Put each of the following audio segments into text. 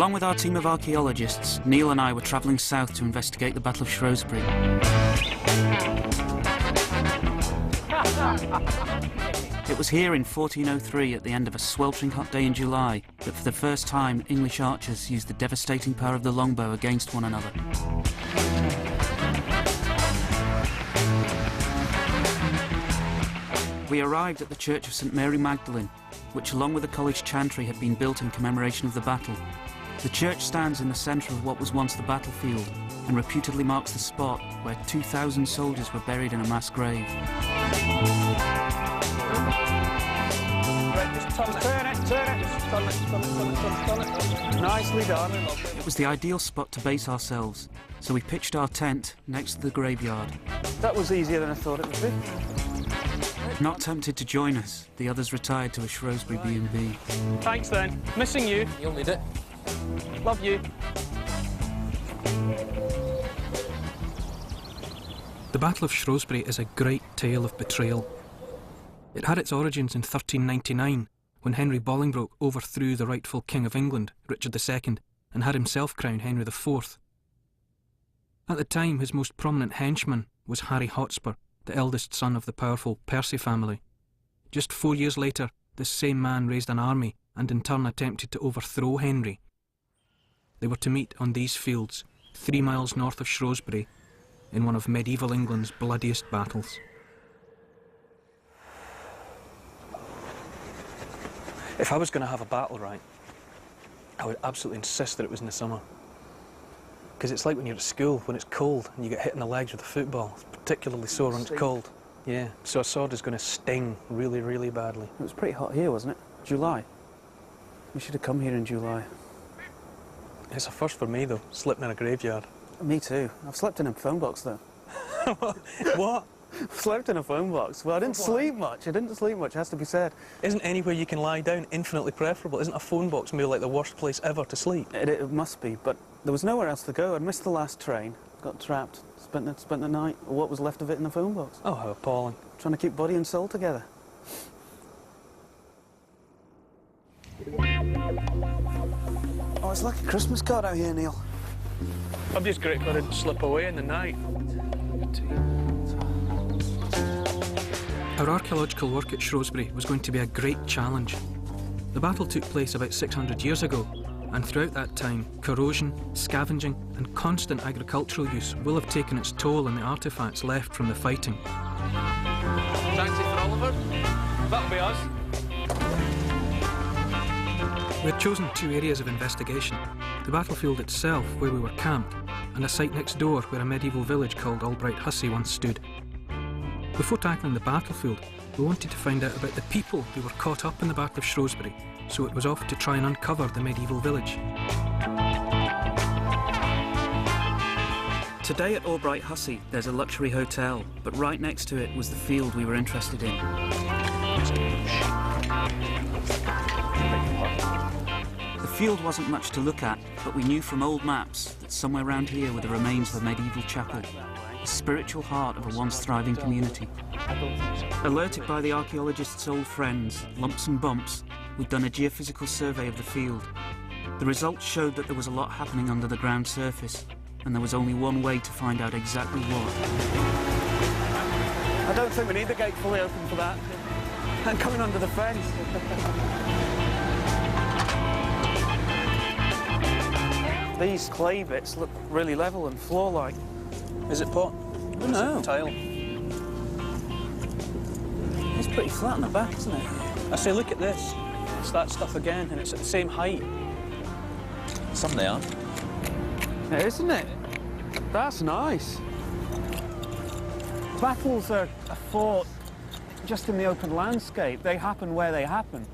Along with our team of archaeologists, Neil and I were travelling south to investigate the Battle of Shrewsbury. It was here in 1403, at the end of a sweltering hot day in July, that for the first time English archers used the devastating power of the longbow against one another. We arrived at the Church of St Mary Magdalene, which along with the college chantry had been built in commemoration of the battle. The church stands in the centre of what was once the battlefield and reputedly marks the spot where 2,000 soldiers were buried in a mass grave. Nicely done. It was the ideal spot to base ourselves, so we pitched our tent next to the graveyard. That was easier than I thought it would be. Not tempted to join us, the others retired to a Shrewsbury B&B. Thanks then. Missing you. You'll need it. Love you. The Battle of Shrewsbury is a great tale of betrayal. It had its origins in 1399, when Henry Bolingbroke overthrew the rightful King of England, Richard II, and had himself crowned Henry IV. At the time, his most prominent henchman was Harry Hotspur, the eldest son of the powerful Percy family. Just 4 years later, this same man raised an army and in turn attempted to overthrow Henry. They were to meet on these fields, 3 miles north of Shrewsbury, in one of medieval England's bloodiest battles. If I was going to have a battle, right, I would absolutely insist that it was in the summer. Because it's like when you're at school, when it's cold and you get hit in the legs with a football. It's particularly sore when it's cold. Yeah, so a sword is going to sting really, really badly. It was pretty hot here, wasn't it? July. We should have come here in July. It's a first for me, though, sleeping in a graveyard. Me too. I've slept in a phone box, though. What? I've slept in a phone box. Well, I didn't sleep much. Has to be said. Isn't anywhere you can lie down infinitely preferable? Isn't a phone box maybe like the worst place ever to sleep? It must be, but there was nowhere else to go. I'd missed the last train, got trapped, spent the night, or what was left of it, in the phone box. Oh, how appalling. Trying to keep body and soul together. Oh, it's like a Christmas card out here, Neil. I'm just grateful I didn't slip away in the night. Our archaeological work at Shrewsbury was going to be a great challenge. The battle took place about 600 years ago, and throughout that time, corrosion, scavenging and constant agricultural use will have taken its toll on the artefacts left from the fighting. Taxi for Oliver? That'll be us. We had chosen 2 areas of investigation, the battlefield itself, where we were camped, and a site next door where a medieval village called Albright Hussey once stood. Before tackling the battlefield, we wanted to find out about the people who were caught up in the Battle of Shrewsbury, so it was off to try and uncover the medieval village. Today at Albright Hussey, there's a luxury hotel, but right next to it was the field we were interested in. The field wasn't much to look at, but we knew from old maps that somewhere around here were the remains of a medieval chapel, the spiritual heart of a once thriving community. Alerted by the archaeologists' old friends, Lumps and Bumps, we'd done a geophysical survey of the field. The results showed that there was a lot happening under the ground surface, and there was only one way to find out exactly what. I don't think we need the gate fully open for that. I'm coming under the fence. These clay bits look really level and floor-like. Is it pot? No. Tile. It's pretty flat on the back, isn't it? I say, look at this. It's that stuff again, and it's at the same height. Some they are. Yeah, isn't it? That's nice. Battles are fought just in the open landscape. They happen where they happen.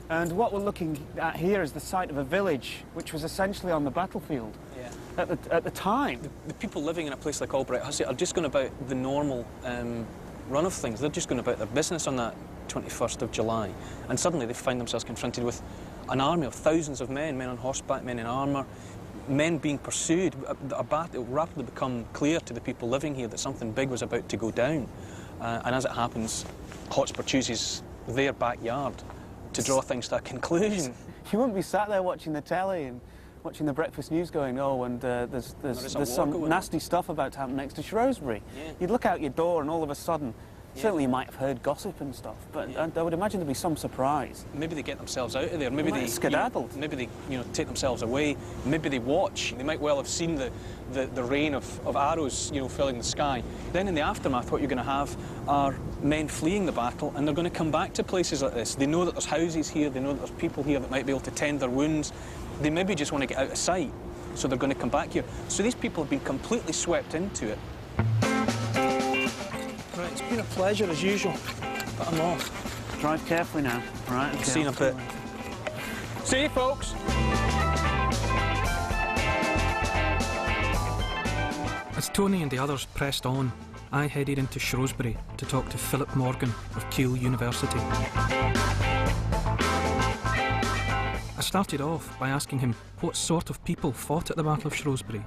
And what we're looking at here is the site of a village, which was essentially on the battlefield. Yeah. At the time. The people living in a place like Albright Hussey are just going about the normal run of things. They're just going about their business on that 21st of July. And suddenly they find themselves confronted with an army of thousands of men on horseback, men in armour, men being pursued. It will rapidly become clear to the people living here that something big was about to go down. And as it happens, Hotspur chooses their backyard to draw things to a conclusion. You wouldn't be sat there watching the telly and watching the breakfast news going, oh, and there's war some going nasty stuff about to happen next to Shrewsbury. Yeah. You'd look out your door and all of a sudden, certainly you might have heard gossip and stuff, but I would imagine there'd be some surprise. Maybe they get themselves out of there. Maybe they skedaddled. Maybe they take themselves away. Maybe they watch. They might well have seen the rain of arrows filling the sky. Then in the aftermath, what you're going to have are men fleeing the battle, and they're going to come back to places like this. They know that there's houses here. They know that there's people here that might be able to tend their wounds. They maybe just want to get out of sight, so they're going to come back here. So these people have been completely swept into it. Right, it's been a pleasure as usual, but I'm off. Drive carefully now, right? Okay, See you in a bit. See you, folks. As Tony and the others pressed on, I headed into Shrewsbury to talk to Philip Morgan of Keele University. I started off by asking him what sort of people fought at the Battle of Shrewsbury.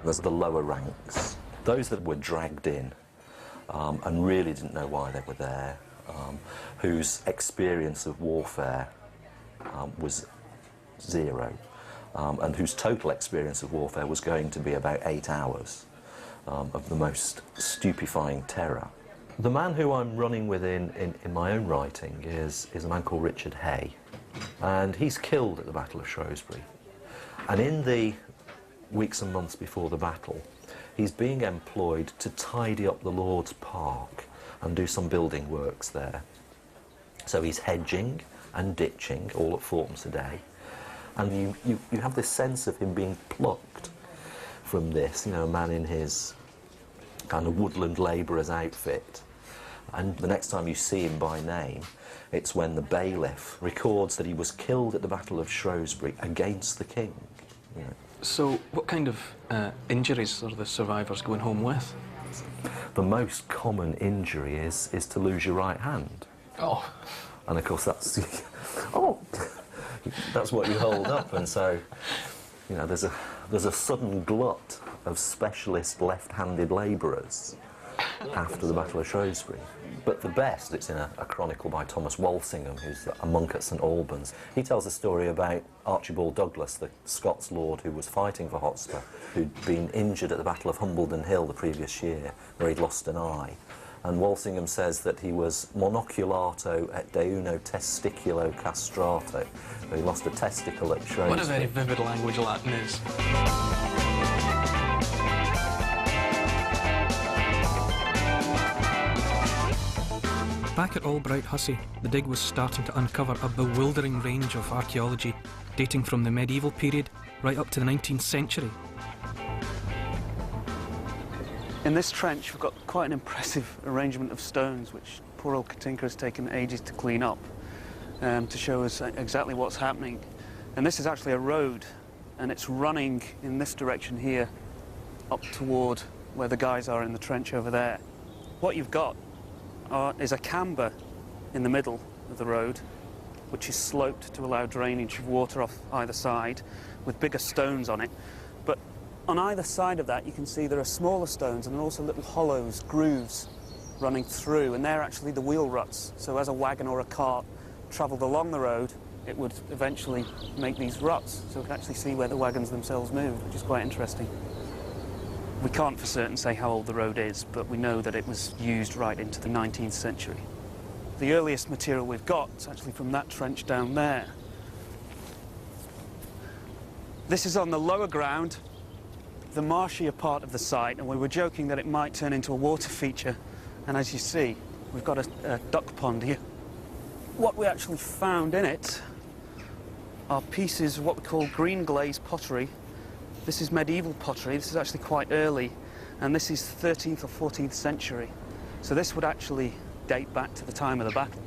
There's the lower ranks, those that were dragged in and really didn't know why they were there, whose experience of warfare was zero, and whose total experience of warfare was going to be about 8 hours of the most stupefying terror. The man who I'm running with in my own writing is a man called Richard Hay, and he's killed at the Battle of Shrewsbury. And in the weeks and months before the battle, he's being employed to tidy up the Lord's Park and do some building works there. So he's hedging and ditching all at fourpence a day. And you have this sense of him being plucked from this, a man in his kind of woodland labourer's outfit. And the next time you see him by name, it's when the bailiff records that he was killed at the Battle of Shrewsbury against the king. So what kind of injuries are the survivors going home with? The most common injury is to lose your right hand. Oh. And of course that's that's what you hold up, and so there's a sudden glut of specialist left-handed labourers after the Battle of Shrewsbury. But the best, it's in a chronicle by Thomas Walsingham, who's a monk at St Albans. He tells a story about Archibald Douglas, the Scots lord who was fighting for Hotspur, who'd been injured at the Battle of Humbledon Hill the previous year, where he'd lost an eye. And Walsingham says that he was monoculato et deuno testiculo castrato. So he lost a testicle at Shrewsbury. What a very vivid language Latin is. Back at Albright Hussey, the dig was starting to uncover a bewildering range of archaeology, dating from the medieval period right up to the 19th century. In this trench, we've got quite an impressive arrangement of stones, which poor old Katinka has taken ages to clean up, to show us exactly what's happening. And this is actually a road, and it's running in this direction here, up toward where the guys are in the trench over there. What you've got is a camber in the middle of the road, which is sloped to allow drainage of water off either side, with bigger stones on it. But on either side of that, you can see there are smaller stones and also little hollows, grooves, running through, and they're actually the wheel ruts. So as a wagon or a cart travelled along the road, it would eventually make these ruts, so we can actually see where the wagons themselves moved, which is quite interesting. We can't for certain say how old the road is, but we know that it was used right into the 19th century. The earliest material we've got is actually from that trench down there. This is on the lower ground, the marshier part of the site, and we were joking that it might turn into a water feature. And as you see, we've got a duck pond here. What we actually found in it are pieces of what we call green glaze pottery. This is medieval pottery. This is actually quite early, and this is 13th or 14th century. So this would actually date back to the time of the battle.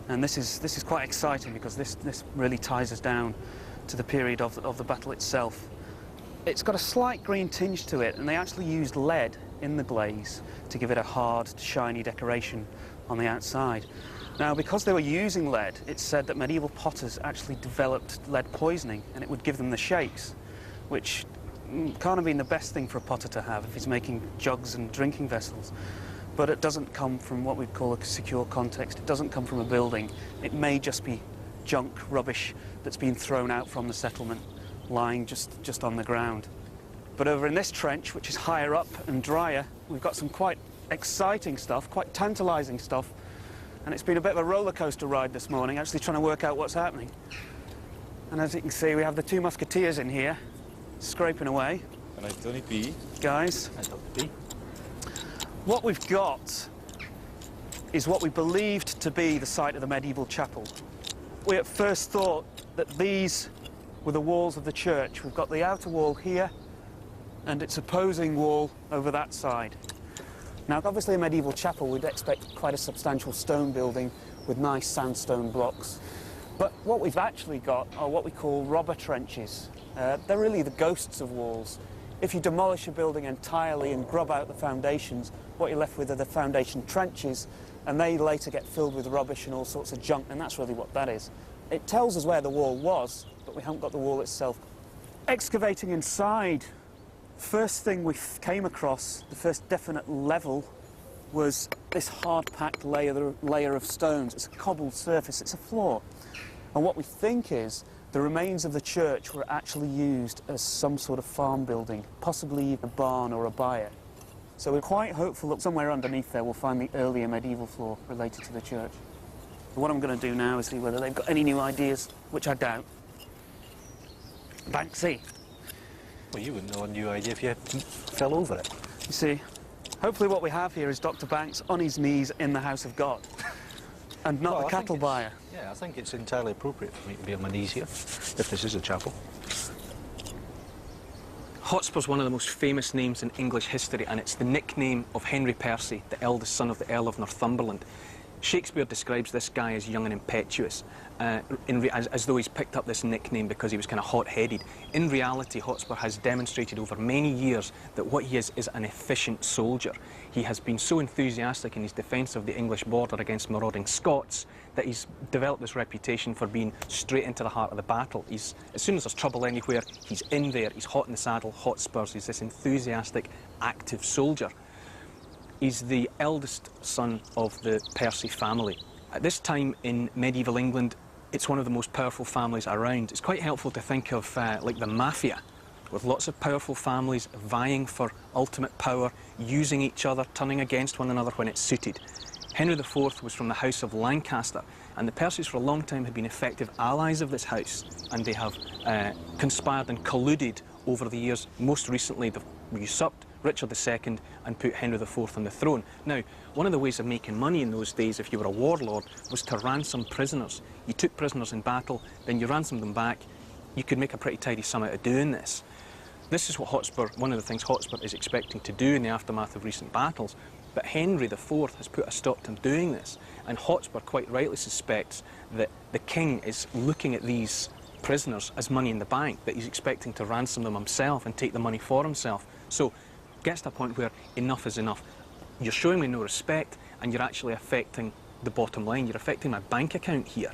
And this is quite exciting because this really ties us down to the period of the battle itself. It's got a slight green tinge to it, and they actually used lead in the glaze to give it a hard, shiny decoration on the outside. Now, because they were using lead, it's said that medieval potters actually developed lead poisoning, and it would give them the shakes, which can't have been the best thing for a potter to have if he's making jugs and drinking vessels. But it doesn't come from what we'd call a secure context. It doesn't come from a building. It may just be junk, rubbish that's been thrown out from the settlement lying just on the ground. But over in this trench, which is higher up and drier, we've got some quite exciting stuff, quite tantalising stuff. And it's been a bit of a roller coaster ride this morning, actually trying to work out what's happening. And as you can see, we have the two musketeers in here, scraping away. And I don't be. Guys. I don't be. What we've got is what we believed to be the site of the medieval chapel. We at first thought that these were the walls of the church. We've got the outer wall here, and its opposing wall over that side. Now, obviously a medieval chapel, we'd expect quite a substantial stone building with nice sandstone blocks. But what we've actually got are what we call robber trenches. They're really the ghosts of walls. If you demolish a building entirely and grub out the foundations, what you're left with are the foundation trenches, and they later get filled with rubbish and all sorts of junk, and that's really what that is. It tells us where the wall was, but we haven't got the wall itself. Excavating inside, first thing we came across, the first definite level, was this hard-packed layer of stones. It's a cobbled surface, it's a floor. And what we think is the remains of the church were actually used as some sort of farm building, possibly a barn or a byre. So we're quite hopeful that somewhere underneath there we'll find the earlier medieval floor related to the church. What I'm going to do now is see whether they've got any new ideas, which I doubt. Banksy. Well, you wouldn't know a new idea if you fell over it. You see, hopefully what we have here is Dr. Banks on his knees in the house of God, and not a cattle buyer. Yeah, I think it's entirely appropriate for me to be on my knees here, if this is a chapel. Hotspur's one of the most famous names in English history, and it's the nickname of Henry Percy, the eldest son of the Earl of Northumberland. Shakespeare describes this guy as young and impetuous, as though he's picked up this nickname because he was kind of hot-headed. In reality, Hotspur has demonstrated over many years that what he is an efficient soldier. He has been so enthusiastic in his defence of the English border against marauding Scots that he's developed this reputation for being straight into the heart of the battle. As soon as there's trouble anywhere, he's in there, he's hot in the saddle, hot spurs. He's this enthusiastic, active soldier. He's the eldest son of the Percy family. At this time in medieval England, it's one of the most powerful families around. It's quite helpful to think of like the mafia, with lots of powerful families vying for ultimate power, using each other, turning against one another when it's suited. Henry IV was from the House of Lancaster, and the Percys for a long time had been effective allies of this house, and they have conspired and colluded over the years. Most recently, they've usurped Richard II and put Henry IV on the throne. Now, one of the ways of making money in those days, if you were a warlord, was to ransom prisoners. You took prisoners in battle, then you ransomed them back. You could make a pretty tidy sum out of doing this. This is what one of the things Hotspur is expecting to do in the aftermath of recent battles. But Henry IV has put a stop to him doing this, and Hotspur quite rightly suspects that the king is looking at these prisoners as money in the bank, that he's expecting to ransom them himself and take the money for himself. So gets to a point where enough is enough. You're showing me no respect, and you're actually affecting the bottom line. You're affecting my bank account here.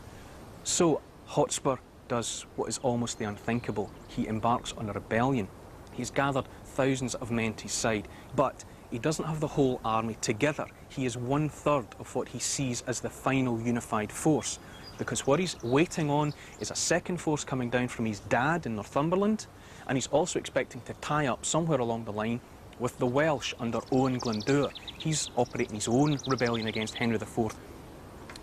So Hotspur does what is almost the unthinkable. He embarks on a rebellion. He's gathered thousands of men to his side, but he doesn't have the whole army together. He is 1/3 of what he sees as the final unified force, because what he's waiting on is a second force coming down from his dad in Northumberland, and he's also expecting to tie up somewhere along the line with the Welsh under Owen Glendower. He's operating his own rebellion against Henry IV.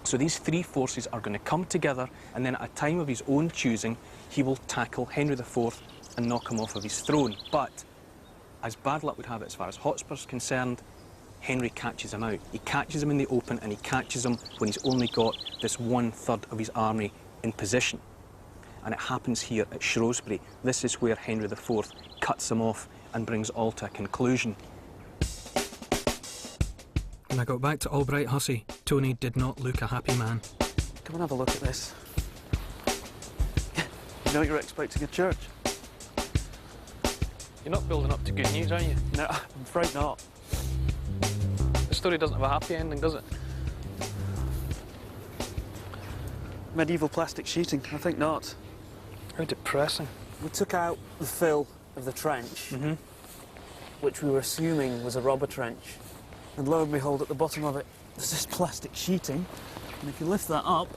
So these three forces are going to come together, and then at a time of his own choosing, he will tackle Henry IV and knock him off of his throne. But as bad luck would have it, as far as Hotspur's concerned, Henry catches him out. He catches him in the open, and he catches him when he's only got this 1/3 of his army in position. And it happens here at Shrewsbury. This is where Henry IV cuts him off and brings all to a conclusion. When I got back to Albright Hussey, Tony did not look a happy man. Come and have a look at this. You know you're expecting a church. You're not building up to good news, are you? No, I'm afraid not. The story doesn't have a happy ending, does it? Medieval plastic sheeting, I think not. How depressing. We took out the fill of the trench, which we were assuming was a robber trench. And lo and behold, at the bottom of it, there's this plastic sheeting. And if you lift that up,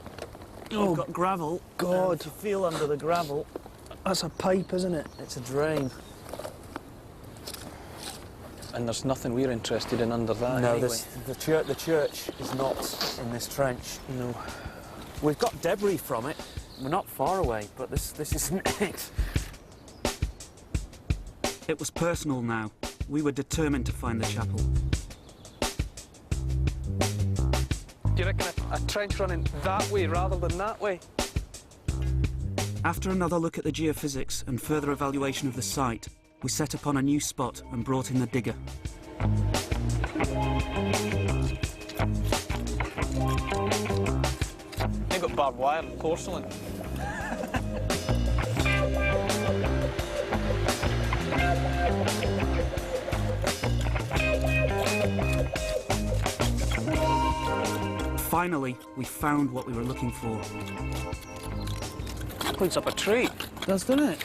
you've got gravel. God. And if you feel under the gravel, That's a pipe, isn't it? It's a drain. And there's nothing we're interested in under that. No, anyway. the church is not in this trench. No. We've got debris from it. We're not far away, but this isn't it. It was personal now. We were determined to find the chapel. Do you reckon a trench running that way rather than that way? After another look at the geophysics and further evaluation of the site, we set upon a new spot and brought in the digger. They've got barbed wire and porcelain. Finally, we found what we were looking for. That points up a tree. Does, doesn't it?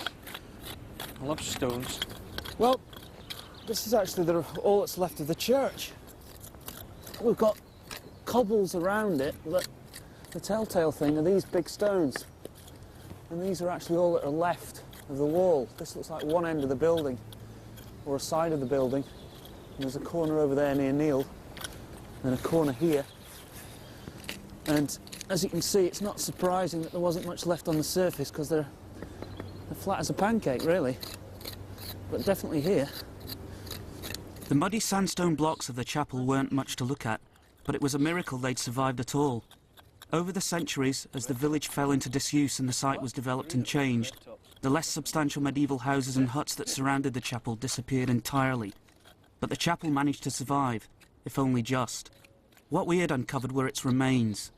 I love stones. Well, this is actually all that's left of the church. We've got cobbles around it, but the telltale thing are these big stones. And these are actually all that are left of the wall. This looks like one end of the building, or a side of the building. And there's a corner over there near Neil, and a corner here. And as you can see, it's not surprising that there wasn't much left on the surface, because they're flat as a pancake, really. But definitely here. The muddy sandstone blocks of the chapel weren't much to look at, but it was a miracle they'd survived at all. Over the centuries, as the village fell into disuse and the site was developed and changed, the less substantial medieval houses and huts that surrounded the chapel disappeared entirely. But the chapel managed to survive, if only just. What we had uncovered were its remains.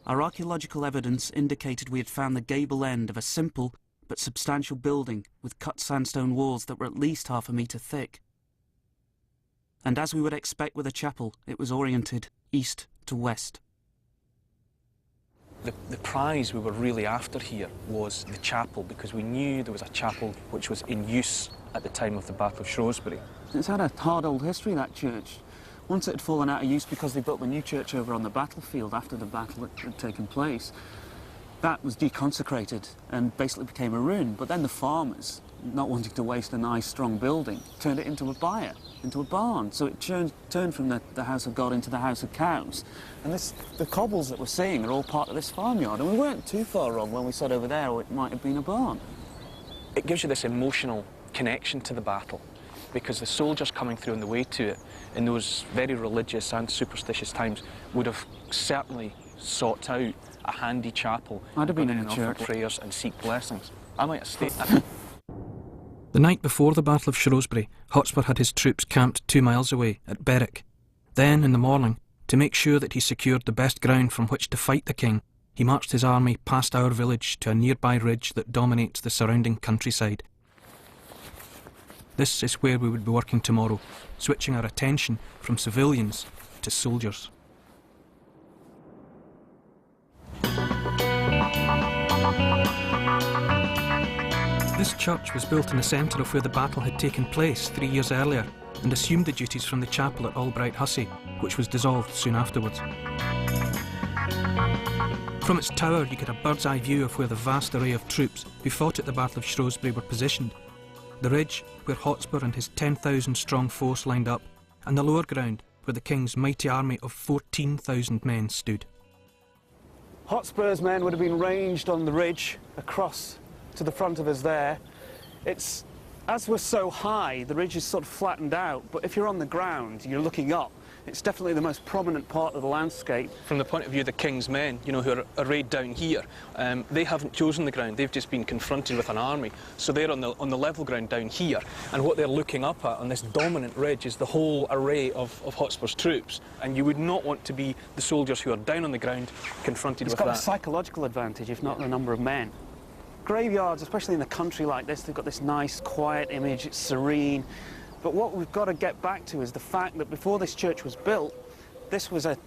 Our archaeological evidence indicated we had found the gable end of a simple but substantial building with cut sandstone walls that were at least 1/2 metre thick. And as we would expect with a chapel, it was oriented east to west. The prize we were really after here was the chapel, because we knew there was a chapel which was in use at the time of the Battle of Shrewsbury. It's had a hard old history, that church. Once it had fallen out of use because they built the new church over on the battlefield after the battle had taken place, that was deconsecrated and basically became a ruin. But then the farmers, not wanting to waste a nice, strong building, turned it into a byre, into a barn. So it turned from the house of God into the house of cows. And the cobbles that we're seeing are all part of this farmyard. And we weren't too far wrong when we said over there, oh, it might have been a barn. It gives you this emotional connection to the battle, because the soldiers coming through on the way to it in those very religious and superstitious times would have certainly sought out a handy chapel. I'd have been in a offer church. prayers and seek blessings. I might have stayed there. The night before the Battle of Shrewsbury, Hotspur had his troops camped 2 miles away, at Berwick. Then, in the morning, to make sure that he secured the best ground from which to fight the king, he marched his army past our village to a nearby ridge that dominates the surrounding countryside. This is where we would be working tomorrow, switching our attention from civilians to soldiers. This church was built in the centre of where the battle had taken place 3 years earlier, and assumed the duties from the chapel at Albright Hussey, which was dissolved soon afterwards. From its tower you get a bird's-eye view of where the vast array of troops who fought at the Battle of Shrewsbury were positioned. The ridge where Hotspur and his 10,000-strong force lined up, and the lower ground where the king's mighty army of 14,000 men stood. Hotspur's men would have been ranged on the ridge across to the front of us there. As we're so high, the ridge is sort of flattened out, but if you're on the ground, you're looking up. It's definitely the most prominent part of the landscape. From the point of view of the king's men, you know, who are arrayed down here, they haven't chosen the ground, they've just been confronted with an army. So they're on the level ground down here, and what they're looking up at on this dominant ridge is the whole array of Hotspur's troops. And you would not want to be the soldiers who are down on the ground confronted with that. It's got a psychological advantage, if not the number of men. Graveyards, especially in a country like this, they've got this nice, quiet image, it's serene. But what we've got to get back to is the fact that before this church was built, this was a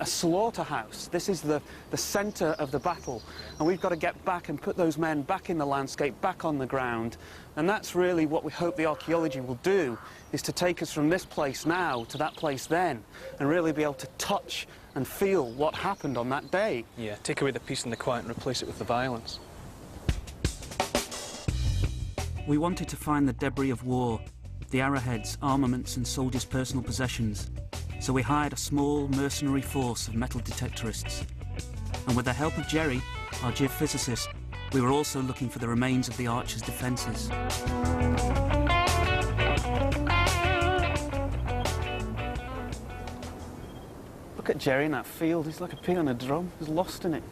slaughterhouse. This is the centre of the battle. And we've got to get back and put those men back in the landscape, back on the ground. And that's really what we hope the archaeology will do, is to take us from this place now to that place then, and really be able to touch and feel what happened on that day. Yeah, take away the peace and the quiet and replace it with the violence. We wanted to find the debris of war, the arrowheads, armaments and soldiers' personal possessions, so we hired a small mercenary force of metal detectorists. And with the help of Jerry, our geophysicist, we were also looking for the remains of the archers' defences. Look at Jerry in that field. He's like a pig on a drum. He's lost in it.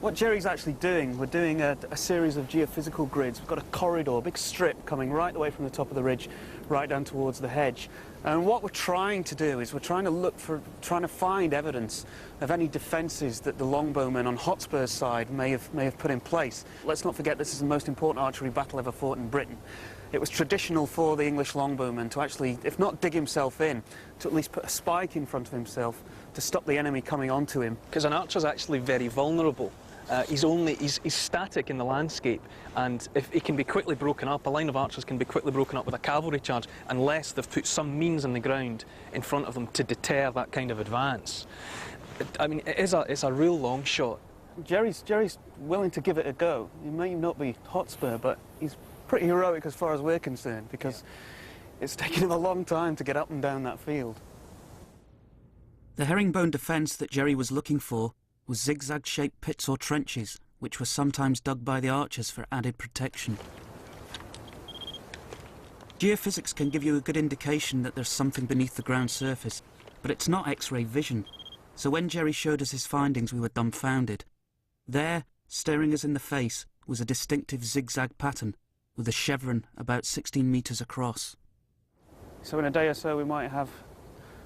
What Jerry's actually doing, we're doing a series of geophysical grids. We've got a corridor, a big strip coming right away from the top of the ridge, right down towards the hedge. And what we're trying to do is we're trying to find evidence of any defences that the longbowmen on Hotspur's side may have put in place. Let's not forget this is the most important archery battle ever fought in Britain. It was traditional for the English longbowman to actually, if not dig himself in, to at least put a spike in front of himself to stop the enemy coming onto him. Because an archer's actually very vulnerable. He's static in the landscape, and if he can be quickly broken up, a line of archers can be quickly broken up with a cavalry charge unless they've put some means in the ground in front of them to deter that kind of advance. I mean, it's a real long shot. Jerry's willing to give it a go. He may not be Hotspur, but he's pretty heroic as far as we're concerned, because it's taken him a long time to get up and down that field. The herringbone defence that Jerry was looking for was zigzag-shaped pits or trenches, which were sometimes dug by the archers for added protection. Geophysics can give you a good indication that there's something beneath the ground surface, but it's not X-ray vision. So when Jerry showed us his findings, we were dumbfounded. There, staring us in the face, was a distinctive zigzag pattern, with a chevron about 16 metres across. So in a day or so we might have,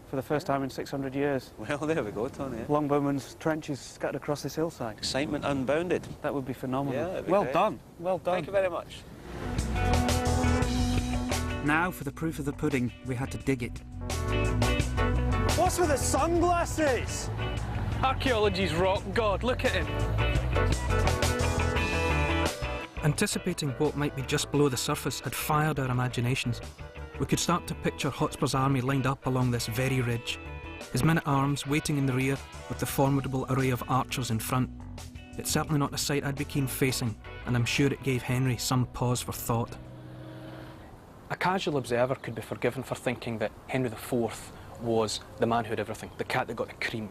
for the first time in 600 years... Well, there we go, Tony. Longbowmen's trenches scattered across this hillside. Excitement unbounded. That would be phenomenal. Yeah, well done, well done. Thank you very much. Now, for the proof of the pudding, we had to dig it. What's with the sunglasses? Archaeology's rock god, look at him. Anticipating what might be just below the surface had fired our imaginations. We could start to picture Hotspur's army lined up along this very ridge, his men-at-arms waiting in the rear with the formidable array of archers in front. It's certainly not a sight I'd be keen facing, and I'm sure it gave Henry some pause for thought. A casual observer could be forgiven for thinking that Henry IV was the man who had everything, the cat that got the cream,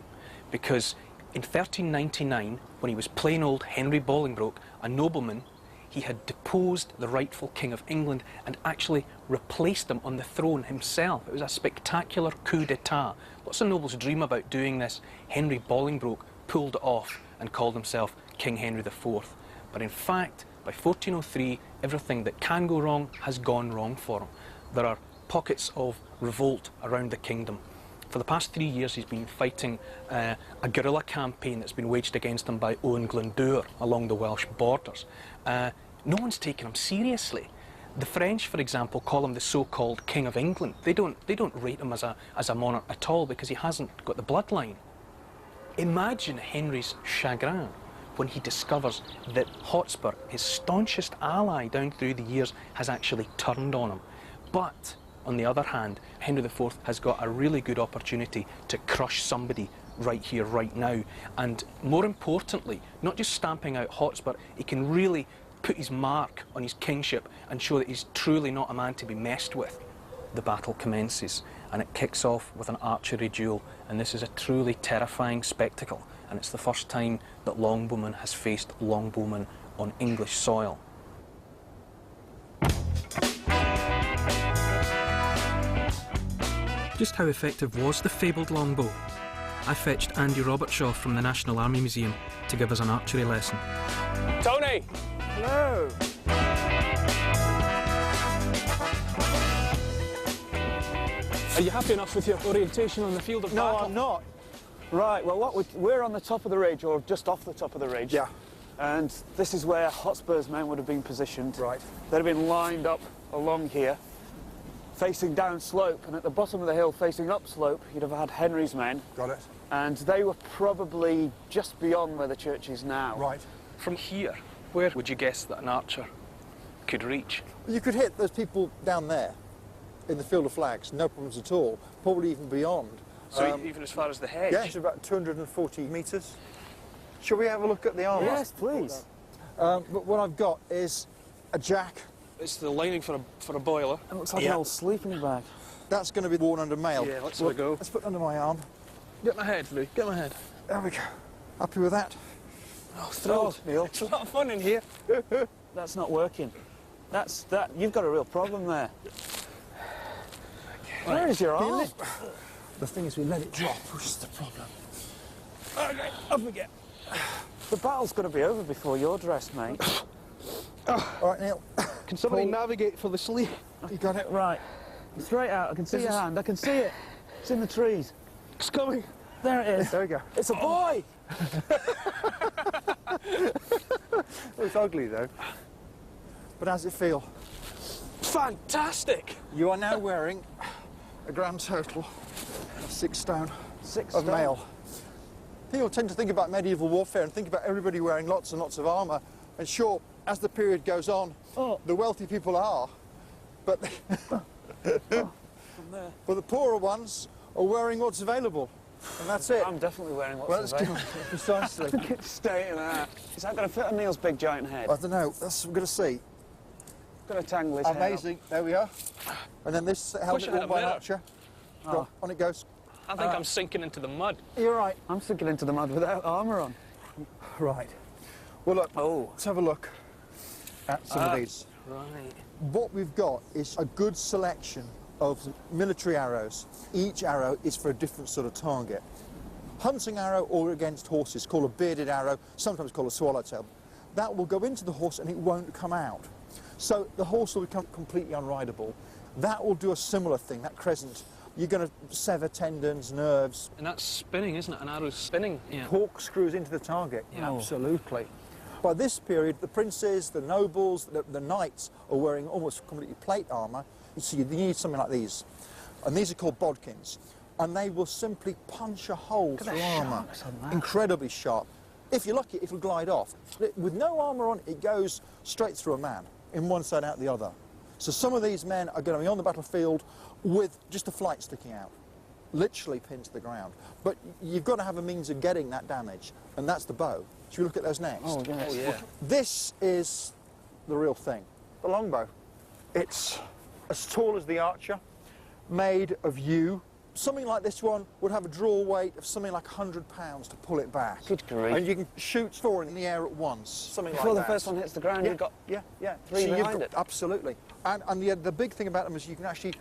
because in 1399, when he was plain old Henry Bolingbroke, a nobleman, he had deposed the rightful King of England and actually replaced him on the throne himself. It was a spectacular coup d'etat. Lots of nobles dream about doing this. Henry Bolingbroke pulled it off and called himself King Henry IV. But in fact, by 1403, everything that can go wrong has gone wrong for him. There are pockets of revolt around the kingdom. For the past 3 years, he's been fighting a guerrilla campaign that's been waged against him by Owen Glendower along the Welsh borders. No one's taken him seriously. The French, for example, call him the so-called King of England. They don't rate him as a monarch at all because he hasn't got the bloodline. Imagine Henry's chagrin when he discovers that Hotspur, his staunchest ally down through the years, has actually turned on him. But on the other hand, Henry IV has got a really good opportunity to crush somebody right here, right now. And more importantly, not just stamping out Hotspur, he can really put his mark on his kingship and show that he's truly not a man to be messed with. The battle commences, and it kicks off with an archery duel, and this is a truly terrifying spectacle, and it's the first time that longbowman has faced longbowman on English soil. Just how effective was the fabled longbow? I fetched Andy Robertshaw from the National Army Museum to give us an archery lesson. Tony! Hello. Are you happy enough with your orientation on the field of battle? No, I'm not. Right, well, we're on the top of the ridge, or just off the top of the ridge. Yeah. And this is where Hotspur's men would have been positioned. Right. They'd have been lined up along here, facing down slope, and at the bottom of the hill, facing up slope, you'd have had Henry's men. Got it. And they were probably just beyond where the church is now. Right. From here, where would you guess that an archer could reach? Well, you could hit those people down there in the field of flags, no problems at all, probably even beyond. So even as far as the hedge? Yeah, it's about 240 metres. Shall we have a look at the armour? Yes, please. But what I've got is a jack It's the lining for a boiler. It looks like an old sleeping bag. That's going to be worn under mail. Yeah, let's have a go. Let's put it under my arm. Get my head, Lou. Get my head. There we go. Happy with that? Oh, thrilled. Neil. It's a lot of fun in here. That's not working. You've got a real problem there. Where is your arm? The thing is, we let it drop, which is the problem. Okay, up we get. The battle's got to be over before you're dressed, mate. All right, Neil. Can somebody navigate for the sleeve? You got it? Right. Straight out. I can see your hand. I can see it. It's in the trees. It's coming. There it is. There we go. It's a boy! It's ugly, though. But how's it feel? Fantastic! You are now wearing a grand total of 6 stone 6 of stone. mail. People tend to think about medieval warfare and think about everybody wearing lots and lots of armour. And sure, as the period goes on, the wealthy people are, but but the poorer ones are wearing what's available, and that's it. I'm definitely wearing what's Well, available. precisely. Stay in that. Is that going to fit on Neil's big giant head? I don't know. That's what we're going to see. Got to tangle his hair up. Amazing. There we are. And then this helmet I had a worn by an mirror. archer. Go on it goes. I think I'm sinking into the mud. You're right. I'm sinking into the mud without armour on. Right. Well, look. Oh. Let's have a look at some of these. Right. What we've got is a good selection of military arrows. Each arrow is for a different sort of target. Hunting arrow or against horses, called a bearded arrow, sometimes called a swallowtail. That will go into the horse and it won't come out. So the horse will become completely unrideable. That will do a similar thing, that crescent. You're going to sever tendons, nerves. And that's spinning, isn't it? An arrow's spinning. Yeah. Corkscrews into the target. Yeah. Absolutely. By this period, the princes, the nobles, the knights are wearing almost completely plate armour. You see, you need something like these. And these are called bodkins. And they will simply punch a hole through armour. Incredibly sharp. If you're lucky, it'll glide off. With no armour on, it goes straight through a man, in one side out the other. So some of these men are going to be on the battlefield with just a flight sticking out, literally pinned to the ground. But you've got to have a means of getting that damage, and that's the bow. Should we look at those next? Oh, yes. Oh, yeah. This is the real thing, the longbow. It's as tall as the archer, made of yew. Something like this one would have a draw weight of something like 100 pounds to pull it back. Good grief. And you can shoot 4 in the air at once, something Before like the that. first one hits the ground, Yeah, you've got yeah. 3 you've behind got- it. Absolutely. And the big thing about them is you can actually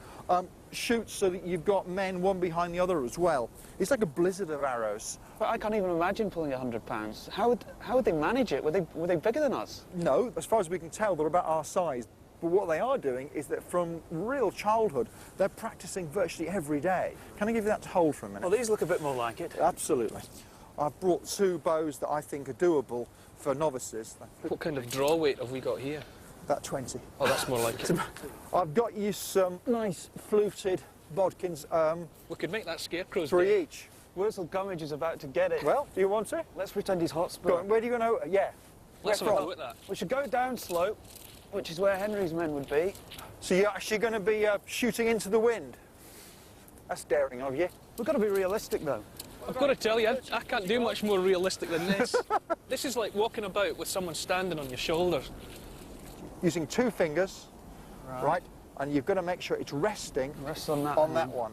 shoot so that you've got men one behind the other as well. It's like a blizzard of arrows. But I can't even imagine pulling 100 pounds. How would they manage it? Were they bigger than us? No, as far as we can tell, they're about our size. But what they are doing is that from real childhood, they're practicing virtually every day. Can I give you that to hold for a minute? Well, these look a bit more like it. Absolutely. I've brought 2 bows that I think are doable for novices. What kind of draw weight have we got here? About 20. Oh, that's more like it. I've got you some nice fluted bodkins, We could make that scarecrow's 3 day. each. Wurzel Gummidge is about to get it. Well, do you want to? Let's pretend he's Hotspur. Go on, where do you go? Yeah. Let's Where have a from? go at that. We should go down slope, which is where Henry's men would be. So you're actually going to be shooting into the wind? That's daring of you. We've got to be realistic, though. I've got to tell you, I can't do much more realistic than this. This is like walking about with someone standing on your shoulders. Using 2 fingers, right? And you've got to make sure it's resting Rest on that that one,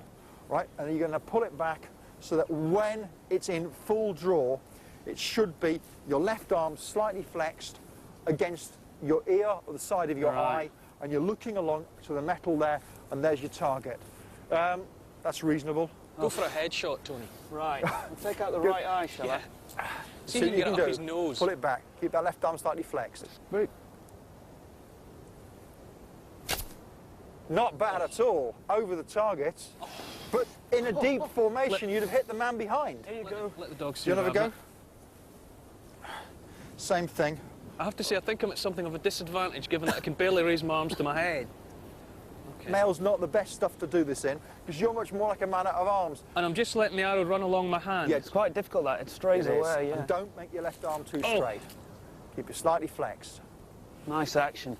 right? And you're going to pull it back so that when it's in full draw, it should be your left arm slightly flexed against your ear or the side of your eye, and you're looking along to the metal there, and there's your target. That's reasonable. Go for a headshot, Tony. Right. We'll take out the right eye, shall Yeah. I? See if you can get it up his nose. Pull it back. Keep that left arm slightly flexed. Great. Not bad at all. Over the target. But in a deep formation, you'd have hit the man behind. Here you go. Let the dog see. Do you want to have have a go? Same thing. I have to say, I think I'm at something of a disadvantage, given that I can barely raise my arms to my head. Okay. Mail's not the best stuff to do this in, because you're much more like a man out of arms. And I'm just letting the arrow run along my hand. Yeah, It's quite difficult, that. It strays It is. away, yeah. And don't make your left arm too Oh. straight. Keep it slightly flexed. Nice action.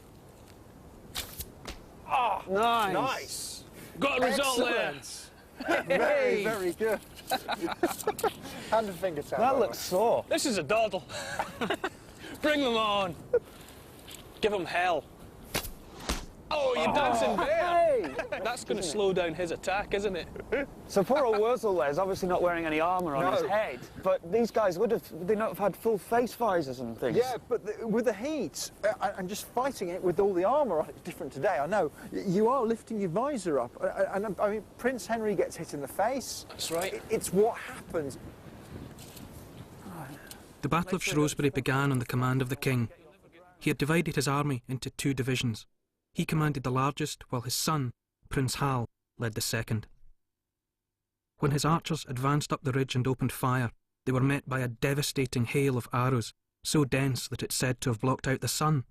Ah, Nice. nice. Got a result there. Excellent. Very, very good. Hand and finger tap. That looks sore. This is a doddle. Bring them on. Give them hell. Oh, you dancing bear! That's going to slow down his attack, isn't it? So poor old Wurzel there is obviously not wearing any armour on his head, but these guys would they not have had full face visors and things? Yeah, but with the heat and just fighting it with all the armour on, it's different today, I know. You are lifting your visor up, and I mean, Prince Henry gets hit in the face. That's right. It's what happens. The Battle of Shrewsbury began on the command of the king. He had divided his army into 2 divisions. He commanded the largest, while his son, Prince Hal, led the second. When his archers advanced up the ridge and opened fire, they were met by a devastating hail of arrows, so dense that it's said to have blocked out the sun.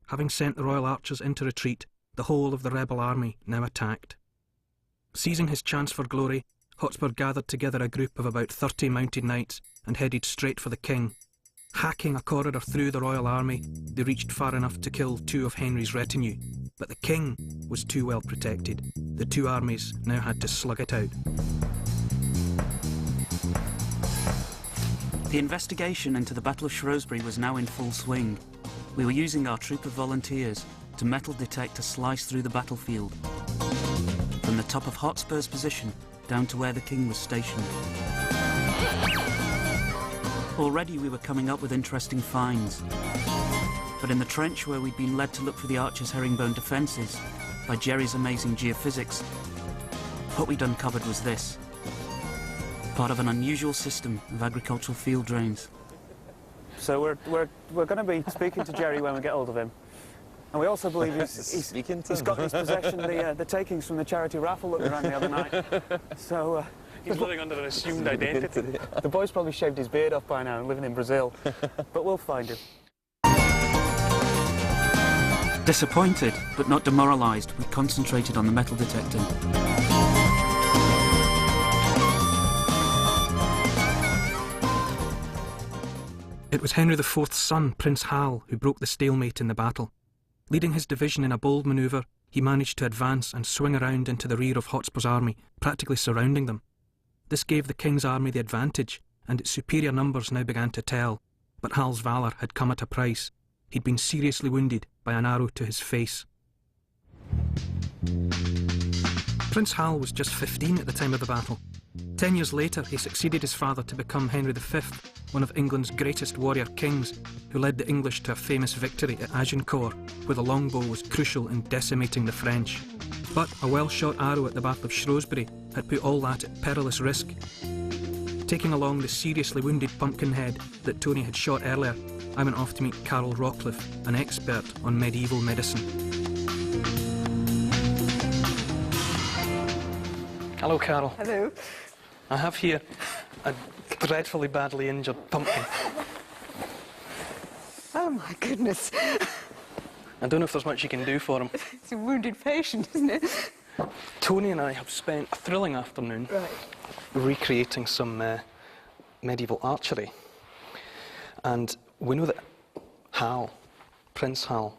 Having sent the royal archers into retreat, the whole of the rebel army now attacked. Seizing his chance for glory, Hotspur gathered together a group of about 30 mounted knights and headed straight for the king. Hacking a corridor through the royal army, they reached far enough to kill 2 of Henry's retinue, but the king was too well protected. The 2 armies now had to slug it out. The investigation into the Battle of Shrewsbury was now in full swing. We were using our troop of volunteers to metal detect a slice through the battlefield, from the top of Hotspur's position down to where the king was stationed. Already we were coming up with interesting finds, but in the trench where we'd been led to look for the archers' herringbone defences by Jerry's amazing geophysics, what we'd uncovered was this: part of an unusual system of agricultural field drains. So we're going to be speaking to Jerry when we get hold of him. And we also believe he's got in his possession the takings from the charity raffle that we ran the other night. So he's living under an assumed identity. The boy's probably shaved his beard off by now and living in Brazil. But we'll find him. Disappointed, but not demoralised, we concentrated on the metal detector. It was Henry IV's son, Prince Hal, who broke the stalemate in the battle. Leading his division in a bold manoeuvre, he managed to advance and swing around into the rear of Hotspur's army, practically surrounding them. This gave the king's army the advantage, and its superior numbers now began to tell. But Hal's valour had come at a price. He'd been seriously wounded by an arrow to his face. Prince Hal was just 15 at the time of the battle. 10 years later, he succeeded his father to become Henry V, one of England's greatest warrior kings, who led the English to a famous victory at Agincourt, where the longbow was crucial in decimating the French. But a well-shot arrow at the Battle of Shrewsbury had put all that at perilous risk. Taking along the seriously wounded Pumpkinhead that Tony had shot earlier, I went off to meet Carol Rawcliffe, an expert on medieval medicine. Hello, Carol. Hello. I have here a dreadfully badly injured pumpkin. Oh, my goodness. I don't know if there's much you can do for him. It's a wounded patient, isn't it? Tony and I have spent a thrilling afternoon recreating some medieval archery. And we know that Hal, Prince Hal,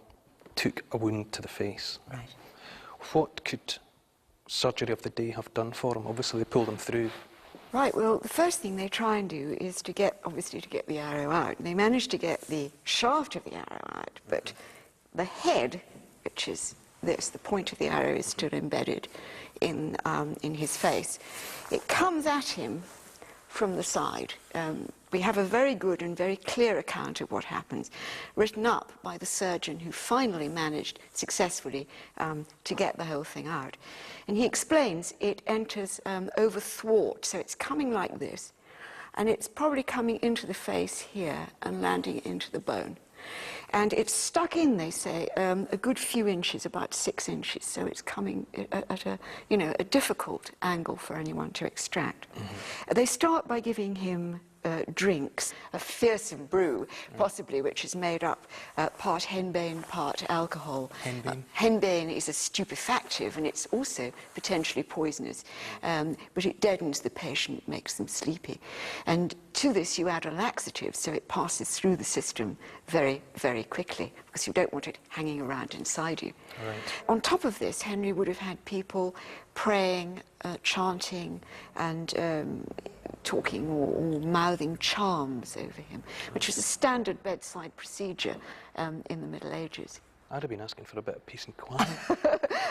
took a wound to the face. Right. What could surgery of the day have done for him? Obviously, they pulled him through. Right, well, the first thing they try and do is to get the arrow out. And they manage to get the shaft of the arrow out, but the head, which is this, the point of the arrow is still embedded in his face. It comes at him from the side. We have a very good and very clear account of what happens, written up by the surgeon who finally managed successfully to get the whole thing out. And he explains it enters over thwart, so it's coming like this, and it's probably coming into the face here and landing into the bone. And it's stuck in, they say, a good few inches, about 6 inches, so it's coming at a difficult angle for anyone to extract. Mm-hmm. They start by giving him drinks, a fearsome brew, possibly, which is made up part henbane, part alcohol. Henbane? Henbane is a stupefactive, and it's also potentially poisonous, but it deadens the patient, makes them sleepy. And to this you add a laxative, so it passes through the system very, very quickly, because you don't want it hanging around inside you. Right. On top of this, Henry would have had people praying, chanting, and talking or mouthing charms over him, which was a standard bedside procedure in the Middle Ages. I'd have been asking for a bit of peace and quiet.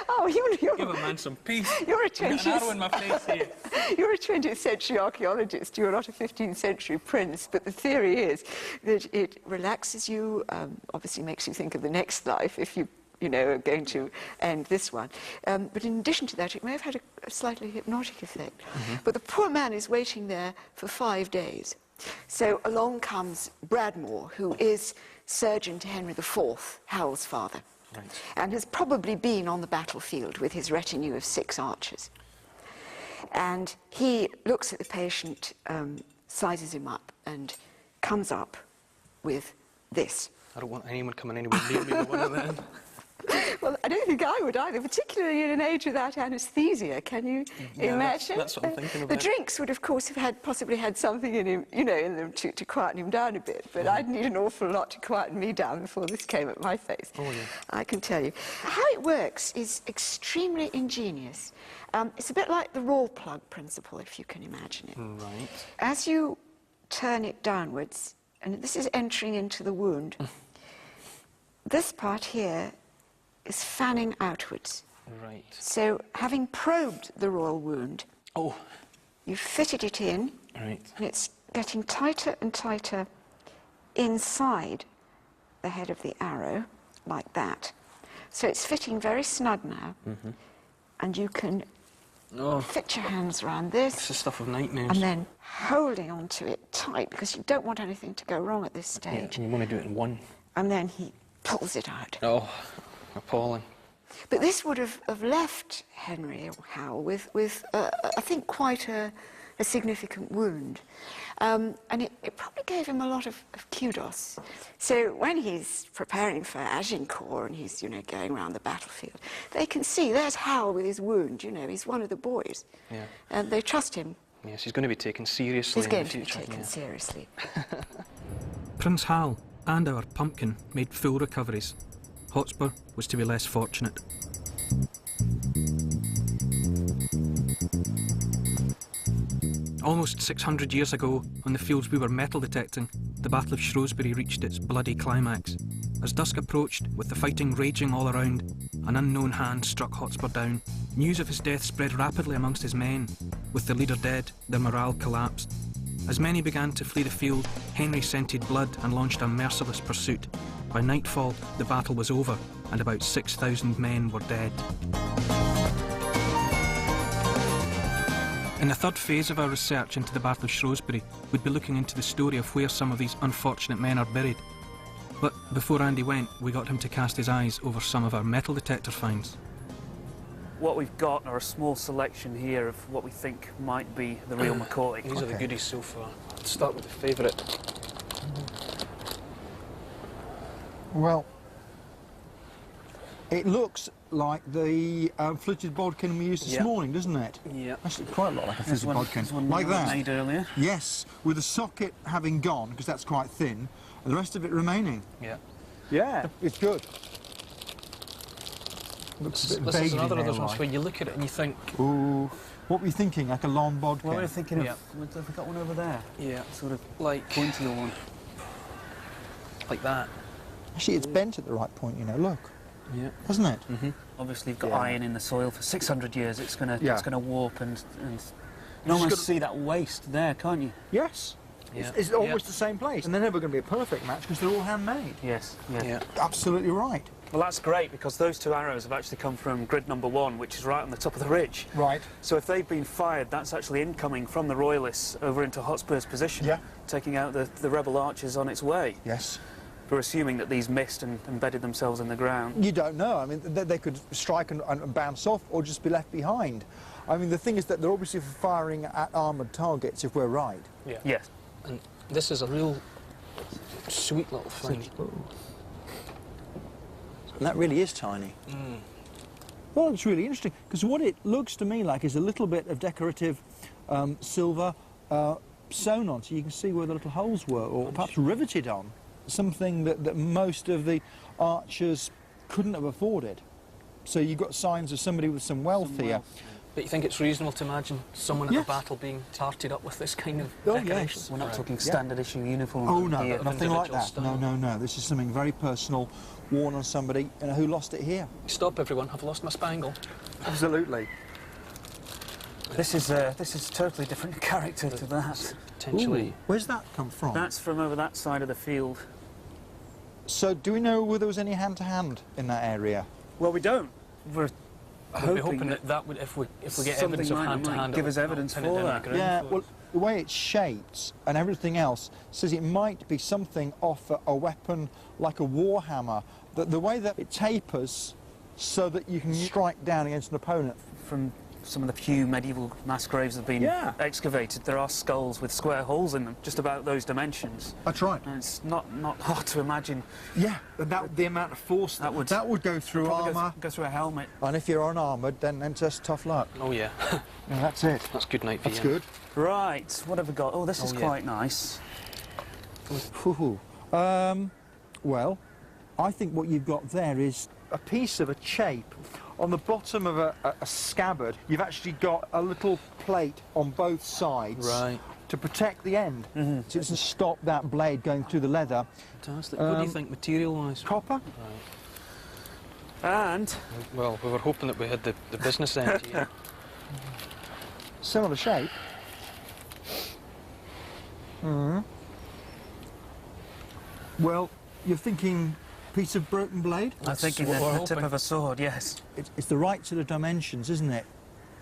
Oh, you're Give a man some peace. You're a Got an arrow in my face here. You're a 20th century archaeologist. You're not a 15th century prince. But the theory is that it relaxes you, obviously makes you think of the next life if you know, are going to end this one. But in addition to that, it may have had a slightly hypnotic effect. But the poor man is waiting there for 5 days. So along comes Bradmore, who is surgeon to Henry IV, Howell's father, and has probably been on the battlefield with his retinue of 6 archers. And he looks at the patient, sizes him up, and comes up with this. I don't want anyone coming anywhere near me with one of them. Well, I don't think I would either, particularly in an age without anaesthesia. Can you imagine? That's what I'm thinking about. The drinks would, of course, have possibly had something in him, you know, in them to quieten him down a bit. But I'd need an awful lot to quieten me down before this came at my face. Oh, yeah. I can tell you. How it works is extremely ingenious. It's a bit like the roll plug principle, if you can imagine it. Right. As you turn it downwards, and this is entering into the wound, this part here is fanning outwards. Right. So, having probed the royal wound, you've fitted it in, right, and it's getting tighter and tighter inside the head of the arrow, like that. So it's fitting very snug now, and you can fit your hands around this. It's the stuff of nightmares. And then holding onto it tight, because you don't want anything to go wrong at this stage. Yeah, and you want to do it in one. And then he pulls it out. Oh, appalling. But this would have left Henry or Howell with I think, quite a significant wound. And it probably gave him a lot of kudos. So when he's preparing for Agincourt and he's, you know, going around the battlefield, they can see there's Howell with his wound, you know, he's one of the boys. Yeah. And they trust him. Yes, he's going to be taken seriously in the future. He's going to be taken seriously. Prince Hal and our pumpkin made full recoveries. Hotspur was to be less fortunate. Almost 600 years ago, on the fields we were metal detecting, the Battle of Shrewsbury reached its bloody climax. As dusk approached, with the fighting raging all around, an unknown hand struck Hotspur down. News of his death spread rapidly amongst his men. With the leader dead, their morale collapsed. As many began to flee the field, Henry scented blood and launched a merciless pursuit. By nightfall, the battle was over, and about 6,000 men were dead. In the third phase of our research into the Battle of Shrewsbury, we'd be looking into the story of where some of these unfortunate men are buried. But before Andy went, we got him to cast his eyes over some of our metal detector finds. What we've got are a small selection here of what we think might be the real McCoy. These are the goodies so far. Let's start with the favourite. Well, it looks like the fluted bodkin we used this morning, doesn't it? Yeah. Actually, quite a lot like a fluted bodkin. There's one like that. made earlier. Yes, with the socket having gone, because that's quite thin, and the rest of it remaining. Yeah. Yeah, it's good. Looks a bit This is another of those nail-like. ones where you look at it and you think, ooh, what were you thinking, like a long bodkin? Well, we were thinking of, have we got one over there? yeah, Sort of like pointier one. like that. Actually, it's bent at the right point, you know, look. Yeah. Hasn't it? Obviously, you've got Yeah. iron in the soil for 600 years. It's going Yeah. to warp and you can almost see that waste there, can't you? Yes. Yeah. It's almost the same place. And they're never going to be a perfect match because they're all handmade. Yes. Yeah. Absolutely right. Well, that's great because those two arrows have actually come from grid number 1, which is right on the top of the ridge. Right. So if they've been fired, that's actually incoming from the Royalists over into Hotspur's position, Yeah. taking out the rebel archers on its way. Yes. We're assuming that these missed and embedded themselves in the ground. You don't know. I mean, they could strike and bounce off or just be left behind. I mean, the thing is that they're obviously firing at armoured targets, if we're right. Yeah. Yes. And this is a real sweet little thing. And that really is tiny. Well, it's really interesting, because what it looks to me like is a little bit of decorative silver sewn on, so you can see where the little holes were, or perhaps riveted on. Something that most of the archers couldn't have afforded. So you've got signs of somebody with some wealth here. But you think it's reasonable to imagine someone at Yes. a battle being tarted up with this kind of Oh, decoration? yes. We're not talking standard issue uniform. Oh, no, here. nothing like individual that. style. No, no, no. This is something very personal, worn on somebody who lost it here. Stop, everyone! I've lost my spangle. Absolutely. This is totally different character to that. Potentially. Ooh, where's that come from? That's from over that side of the field. So, do we know whether there was any hand-to-hand in that area? Well, we don't. We're We'd be hoping that would, if we get something evidence of might hand-to-hand, give us it'll evidence pin it for down on that. the ground Yeah, for well, us. the way it's shaped and everything else says it might be something off a weapon like a war hammer. The way that it tapers so that you can strike down against an opponent. From some of the few medieval mass graves that have been excavated, there are skulls with square holes in them, just about those dimensions. That's right. And it's not hard to imagine. Yeah, the amount of force that would go through Probably armour. go through a helmet. And if you're unarmoured, then just tough luck. Oh yeah, Yeah, that's it. that's good night That's vision. good. Right, what have we got? Oh, this is yeah. quite nice. Hoo-hoo. Well, I think what you've got there is a piece of a chape. On the bottom of a scabbard, you've actually got a little plate on both sides Right. to protect the end. So it doesn't stop that blade going through the leather. Fantastic. What do you think, material-wise? Copper? And Well, we were hoping that we had the business end here. Similar shape. Well, you're thinking piece of broken blade? I'm thinking what we're the tip hoping. of a sword, yes. It's the right sort of dimensions, isn't it?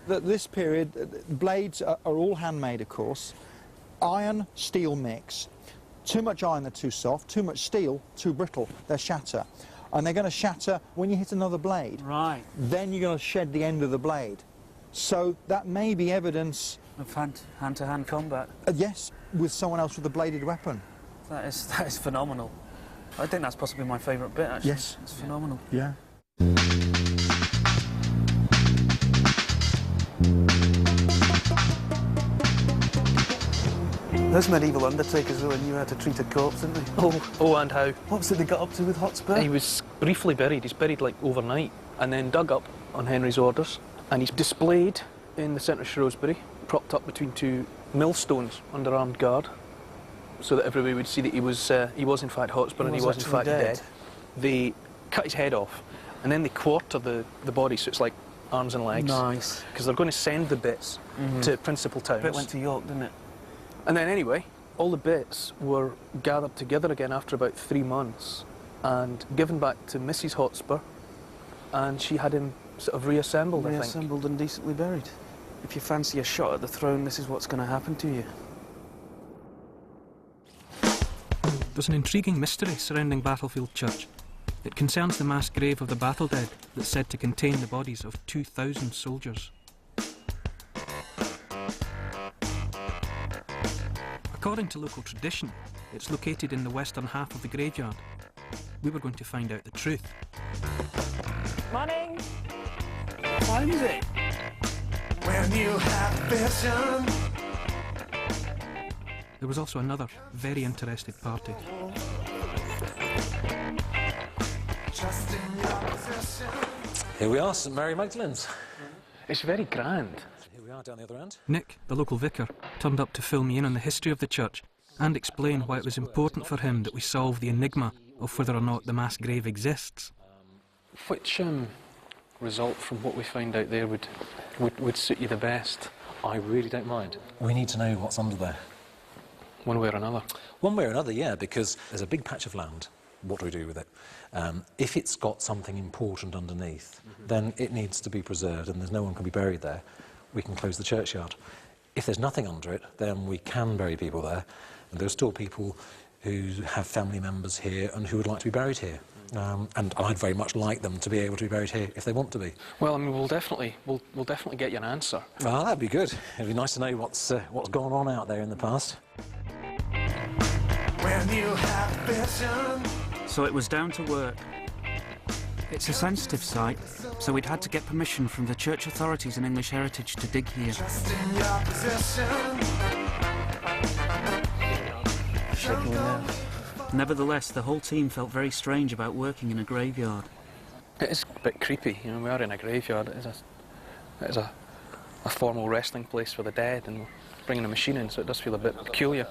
This period, blades are all handmade, of course. Iron, steel mix. Too much iron, they're too soft. Too much steel, too brittle, they shatter. And they're going to shatter when you hit another blade. Right. Then you're going to shed the end of the blade. So that may be evidence, Of hand-to-hand combat. Yes, with someone else with a bladed weapon. That is phenomenal. I think that's possibly my favourite bit, actually. Yes. It's phenomenal. Yeah. Those medieval undertakers really knew how to treat a corpse, didn't they? Oh, and how? What was it they got up to with Hotspur? He was briefly buried. He's buried like overnight and then dug up on Henry's orders. And he's displayed in the centre of Shrewsbury, propped up between two millstones under armed guard, so that everybody would see that he was in fact Hotspur and he was in actually fact dead. dead. They cut his head off and then they quarter the body so it's like arms and legs. Nice. Because they're going to send the bits to principal towns. Bit went to York, didn't it? And then anyway, all the bits were gathered together again after about 3 months and given back to Mrs. Hotspur, and she had him sort of reassembled, I think. Reassembled and decently buried. If you fancy a shot at the throne, this is what's going to happen to you. There's an intriguing mystery surrounding Battlefield Church. It concerns the mass grave of the battle dead that's said to contain the bodies of 2,000 soldiers. According to local tradition, it's located in the western half of the graveyard. We were going to find out the truth. Morning! What time is it? When you have vision. There was also another very interested party. Here we are, St Mary Magdalene's. It's very grand. Here we are down the other end. Nick, the local vicar, turned up to fill me in on the history of the church and explain why it was important for him that we solve the enigma of whether or not the mass grave exists. Which result from what we found out there would suit you the best? I really don't mind. We need to know what's under there. One way or another. One way or another, yeah, because there's a big patch of land. What do we do with it? If it's got something important underneath, then it needs to be preserved and there's no one can be buried there. We can close the churchyard. If there's nothing under it, then we can bury people there. And there are still people who have family members here and who would like to be buried here. And I'd very much like them to be able to be buried here if they want to be. Well, I mean, we'll definitely get you an answer. Well, that'd be good. It'd be nice to know what's gone on out there in the past. When you have vision. So it was down to work. It's a sensitive site, so we'd had to get permission from the church authorities and English Heritage to dig here. Shaking nerves. Nevertheless, the whole team felt very strange about working in a graveyard. It is a bit creepy, you know, we are in a graveyard. It is a a formal resting place for the dead, and we're bringing a machine in, so it does feel a bit peculiar.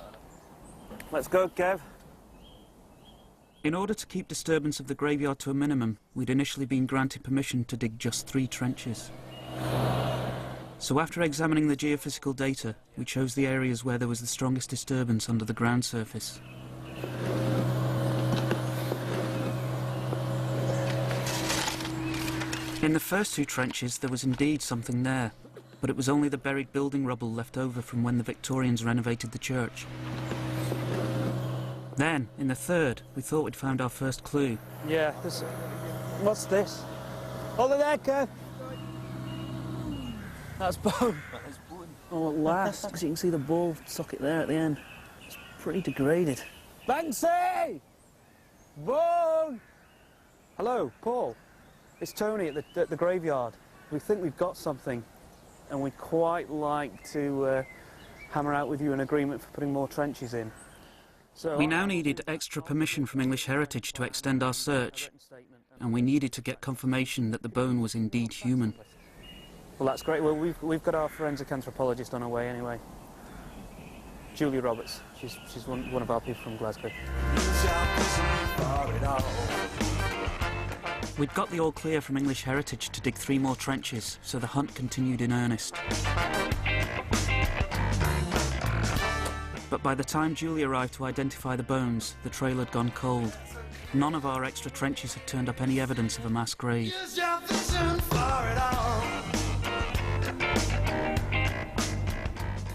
Let's go, Kev. In order to keep disturbance of the graveyard to a minimum, we'd initially been granted permission to dig just 3 trenches. So after examining the geophysical data, we chose the areas where there was the strongest disturbance under the ground surface. In the first 2 trenches, there was indeed something there, but it was only the buried building rubble left over from when the Victorians renovated the church. Then, in the third, we thought we'd found our first clue. Yeah, what's this? Hold it there, Kev. That's bone. Oh, at last, because you can see the ball socket there at the end. It's pretty degraded. Banksy! Bone! Hello, Paul. It's Tony at the graveyard. We think we've got something, and we'd quite like to hammer out with you an agreement for putting more trenches in. So We now needed extra permission from English Heritage to extend our search, and we needed to get confirmation that the bone was indeed human. Well, that's great. Well, we've got our forensic anthropologist on her way anyway. Julia Roberts. She's one of our people from Glasgow. We'd got the all clear from English Heritage to dig 3 more trenches, so the hunt continued in earnest. But by the time Julie arrived to identify the bones, the trail had gone cold. None of our extra trenches had turned up any evidence of a mass grave.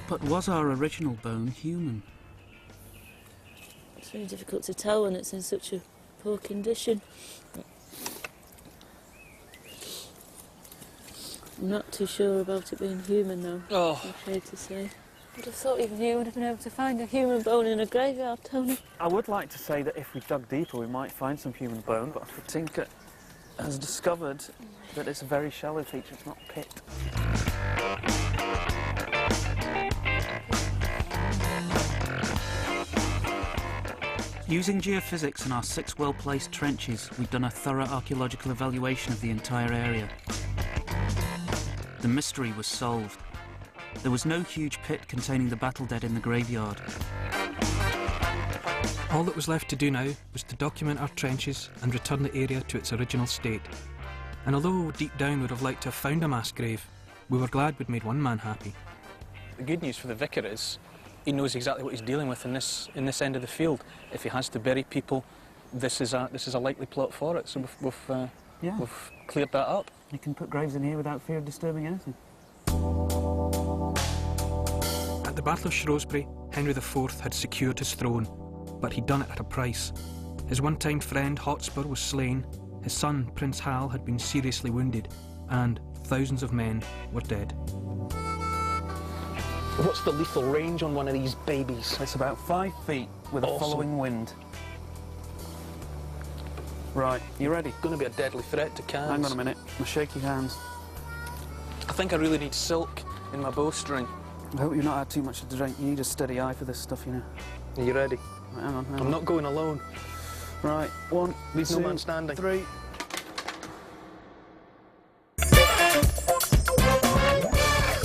But was our original bone human? It's very difficult to tell when it's in such a poor condition. I'm not too sure about it being human, though. Oh. I'm afraid to say. I'd have thought even you would have been able to find a human bone in a graveyard, Tony. I would like to say that if we dug deeper we might find some human bone, but the tinker has discovered that it's a very shallow feature, it's not a pit. Using geophysics and our 6 well-placed trenches, we'd done a thorough archaeological evaluation of the entire area. The mystery was solved. There was no huge pit containing the battle dead in the graveyard. All that was left to do now was to document our trenches and return the area to its original state. And although deep down we'd have liked to have found a mass grave, we were glad we'd made one man happy. The good news for the vicar is he knows exactly what he's dealing with in this end of the field. If he has to bury people, this is a likely plot for it. So we've cleared that up. You can put graves in here without fear of disturbing anything. At the Battle of Shrewsbury, Henry IV had secured his throne, but he'd done it at a price. His one-time friend Hotspur was slain, his son Prince Hal had been seriously wounded, and thousands of men were dead. What's the lethal range on one of these babies? It's about 5 feet with a following wind. Right, you ready? Going to be a deadly threat to cans. Hang on a minute, my shaky hands. I think I really need silk in my bowstring. I hope you've not had too much to drink. You need a steady eye for this stuff, you know. Are you ready? Right, hang on. I'm not going alone. Right, 1, Leave no 2, man standing. 3.